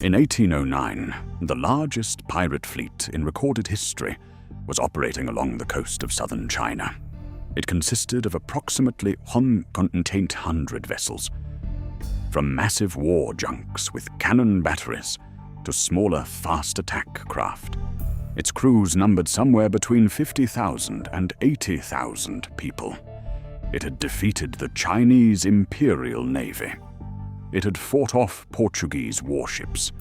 In 1809, the largest pirate fleet in recorded history was operating along the coast of southern China. It consisted of approximately 100 vessels, from massive war junks with cannon batteries to smaller fast attack craft. Its crews numbered somewhere between 50,000 and 80,000 people. It had defeated the Chinese Imperial Navy. It had fought off Portuguese warships.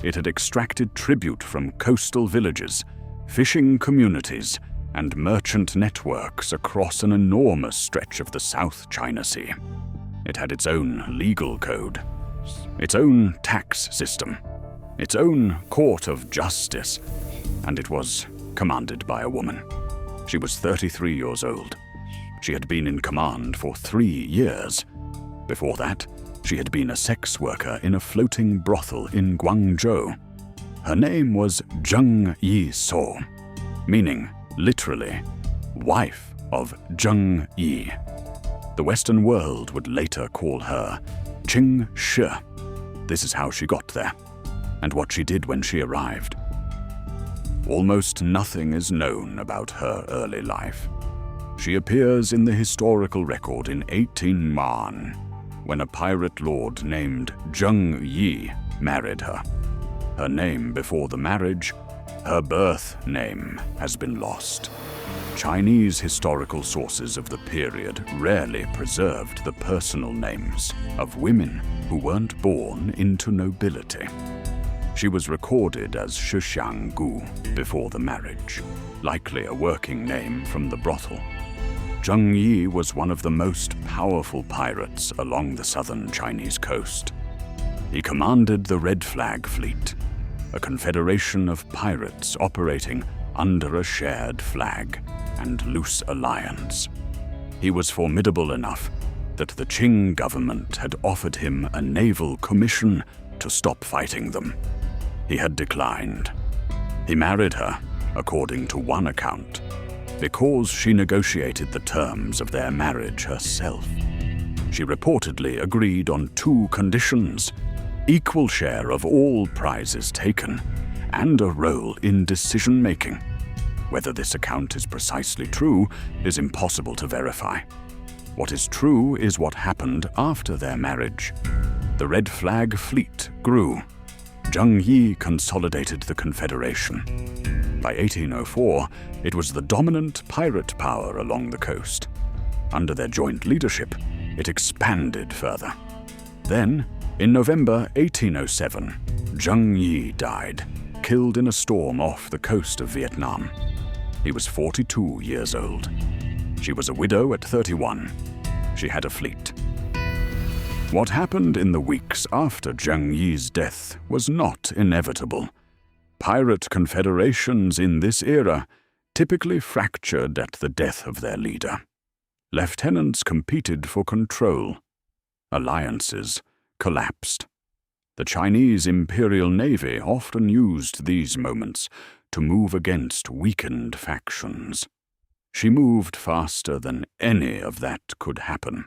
It had extracted tribute from coastal villages, fishing communities, and merchant networks across an enormous stretch of the South China Sea. It had its own legal code, its own tax system, its own court of justice, and it was commanded by a woman. She was 33 years old. She had been in command for 3 years. Before that, she had been a sex worker in a floating brothel in Guangzhou. Her name was Ching Shih, meaning, literally, wife of Ching Shih. The Western world would later call her Ching Shih. This is how she got there, and what she did when she arrived. Almost nothing is known about her early life. She appears in the historical record in 1809, when a pirate lord named Ching Shih married her. Her name before the marriage, her birth name, has been lost. Chinese historical sources of the period rarely preserved the personal names of women who weren't born into nobility. She was recorded as Gu before the marriage, likely a working name from the brothel. Ching Shih was one of the most powerful pirates along the southern Chinese coast. He commanded the Red Flag Fleet, a confederation of pirates operating under a shared flag and loose alliance. He was formidable enough that the Qing government had offered him a naval commission to stop fighting them. He had declined. He married her, according to one account, because she negotiated the terms of their marriage herself. She reportedly agreed on 2 conditions: equal share of all prizes taken, and a role in decision-making. Whether this account is precisely true is impossible to verify. What is true is what happened after their marriage. The Red Flag Fleet grew. Ching Shih consolidated the Confederation. By 1804, it was the dominant pirate power along the coast. Under their joint leadership, it expanded further. Then, in November 1807, Ching Shih died, killed in a storm off the coast of Vietnam. He was 42 years old. She was a widow at 31. She had a fleet. What happened in the weeks after Ching Shih's death was not inevitable. Pirate confederations in this era typically fractured at the death of their leader. Lieutenants competed for control. Alliances collapsed. The Chinese Imperial Navy often used these moments to move against weakened factions. She moved faster than any of that could happen.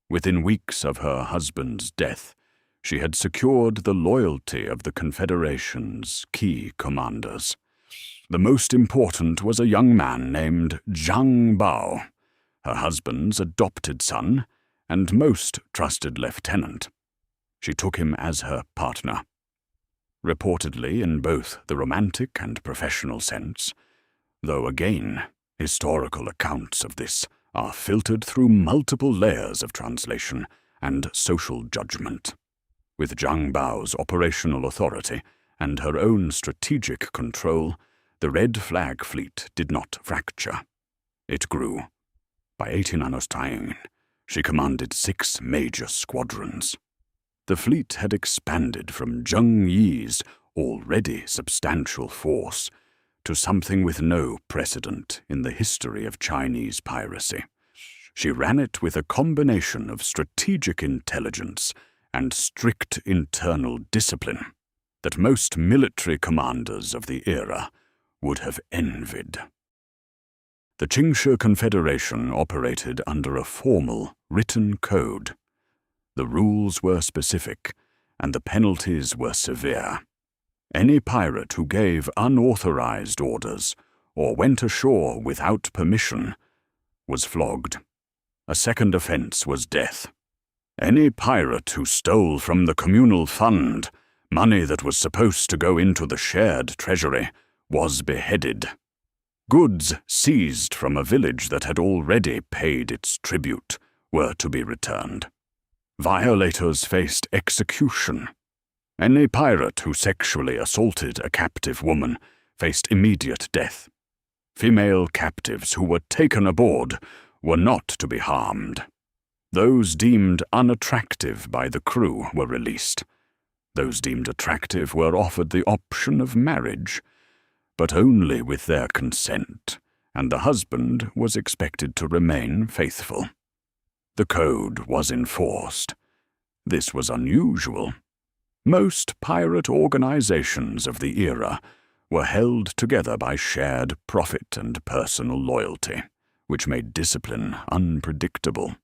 Within weeks of her husband's death, she had secured the loyalty of the Confederation's key commanders. The most important was a young man named Zhang Bao, her husband's adopted son and most trusted lieutenant. She took him as her partner. Reportedly in both the romantic and professional sense, though again, historical accounts of this are filtered through multiple layers of translation and social judgment. With Zhang Bao's operational authority and her own strategic control, the Red Flag Fleet did not fracture. It grew. By 1809, she commanded 6 major squadrons. The fleet had expanded from Ching Shih's already substantial force to something with no precedent in the history of Chinese piracy. She ran it with a combination of strategic intelligence and strict internal discipline that most military commanders of the era would have envied. The Ching Shih Confederation operated under a formal, written code. The rules were specific, and the penalties were severe. Any pirate who gave unauthorized orders or went ashore without permission was flogged. A second offense was death. Any pirate who stole from the communal fund money that was supposed to go into the shared treasury was beheaded. Goods seized from a village that had already paid its tribute were to be returned. Violators faced execution. Any pirate who sexually assaulted a captive woman faced immediate death. Female captives who were taken aboard were not to be harmed. Those deemed unattractive by the crew were released. Those deemed attractive were offered the option of marriage, but only with their consent, and the husband was expected to remain faithful. The code was enforced. This was unusual. Most pirate organizations of the era were held together by shared profit and personal loyalty, which made discipline unpredictable.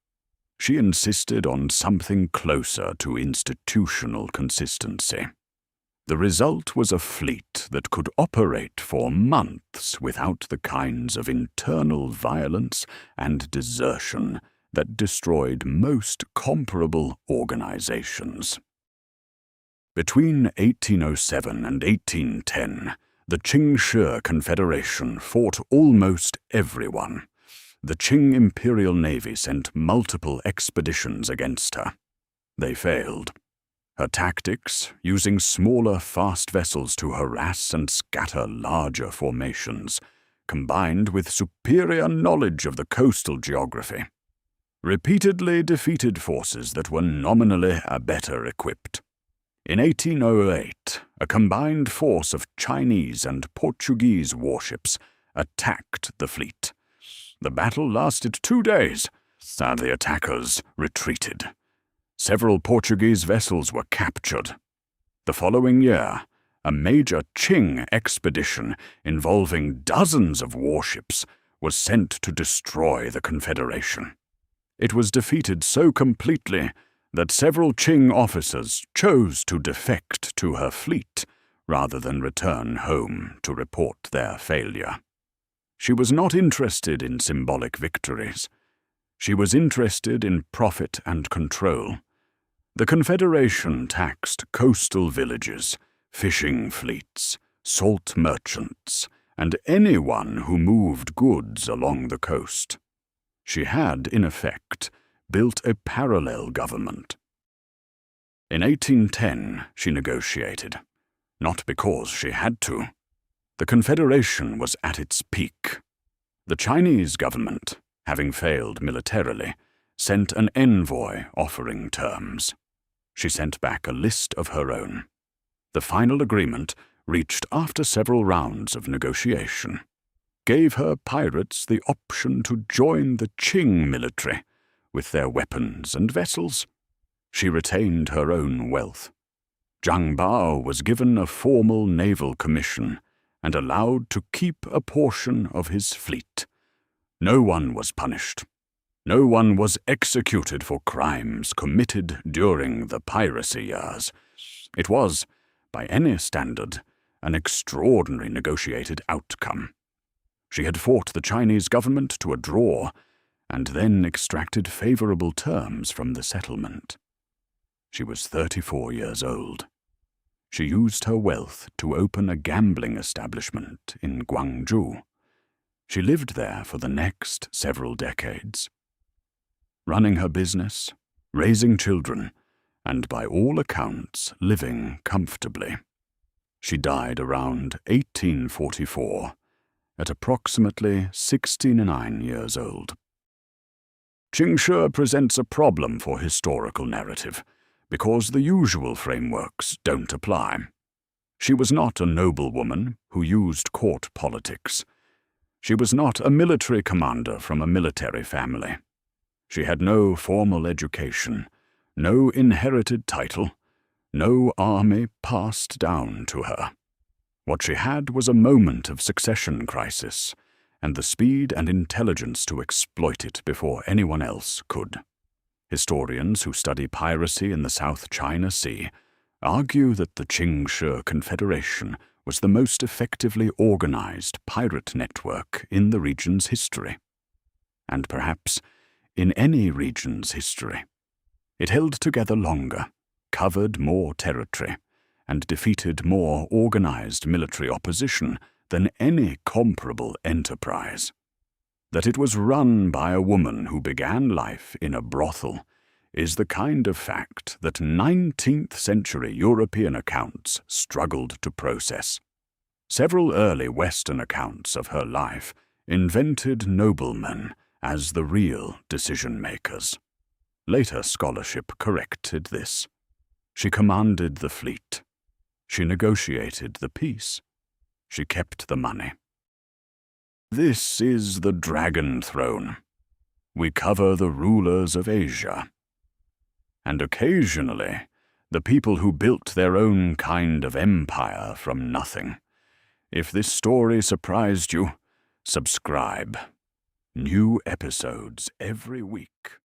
She insisted on something closer to institutional consistency. The result was a fleet that could operate for months without the kinds of internal violence and desertion that destroyed most comparable organizations. Between 1807 and 1810, the Ching Shih Confederation fought almost everyone. The Qing Imperial Navy sent multiple expeditions against her. They failed. Her tactics, using smaller, fast vessels to harass and scatter larger formations, combined with superior knowledge of the coastal geography, repeatedly defeated forces that were nominally better equipped. In 1808, a combined force of Chinese and Portuguese warships attacked the fleet. The battle lasted 2 days, and the attackers retreated. Several Portuguese vessels were captured. The following year, a major Qing expedition involving dozens of warships was sent to destroy the Confederation. It was defeated so completely that several Qing officers chose to defect to her fleet rather than return home to report their failure. She was not interested in symbolic victories. She was interested in profit and control. The Confederation taxed coastal villages, fishing fleets, salt merchants, and anyone who moved goods along the coast. She had, in effect, built a parallel government. In 1810, she negotiated, not because she had to. The Confederation was at its peak. The Chinese government, having failed militarily, sent an envoy offering terms. She sent back a list of her own. The final agreement, reached after several rounds of negotiation, gave her pirates the option to join the Qing military with their weapons and vessels. She retained her own wealth. Zhang Bao was given a formal naval commission and allowed to keep a portion of his fleet. No one was punished. No one was executed for crimes committed during the piracy years. It was, by any standard, an extraordinary negotiated outcome. She had fought the Chinese government to a draw, and then extracted favorable terms from the settlement. She was 34 years old. She used her wealth to open a gambling establishment in Guangzhou. She lived there for the next several decades, running her business, raising children, and by all accounts living comfortably. She died around 1844, at approximately 69 years old. Ching Shih presents a problem for historical narrative, because the usual frameworks don't apply. She was not a noblewoman who used court politics. She was not a military commander from a military family. She had no formal education, no inherited title, no army passed down to her. What she had was a moment of succession crisis, and the speed and intelligence to exploit it before anyone else could. Historians who study piracy in the South China Sea argue that the Ching Shih Confederation was the most effectively organized pirate network in the region's history, and perhaps in any region's history. It held together longer, covered more territory, and defeated more organized military opposition than any comparable enterprise. That it was run by a woman who began life in a brothel is the kind of fact that 19th century European accounts struggled to process. Several early Western accounts of her life invented noblemen as the real decision-makers. Later scholarship corrected this. She commanded the fleet. She negotiated the peace. She kept the money. This is the Dragon Throne. We cover the rulers of Asia. And occasionally, the people who built their own kind of empire from nothing. If this story surprised you, subscribe. New episodes every week.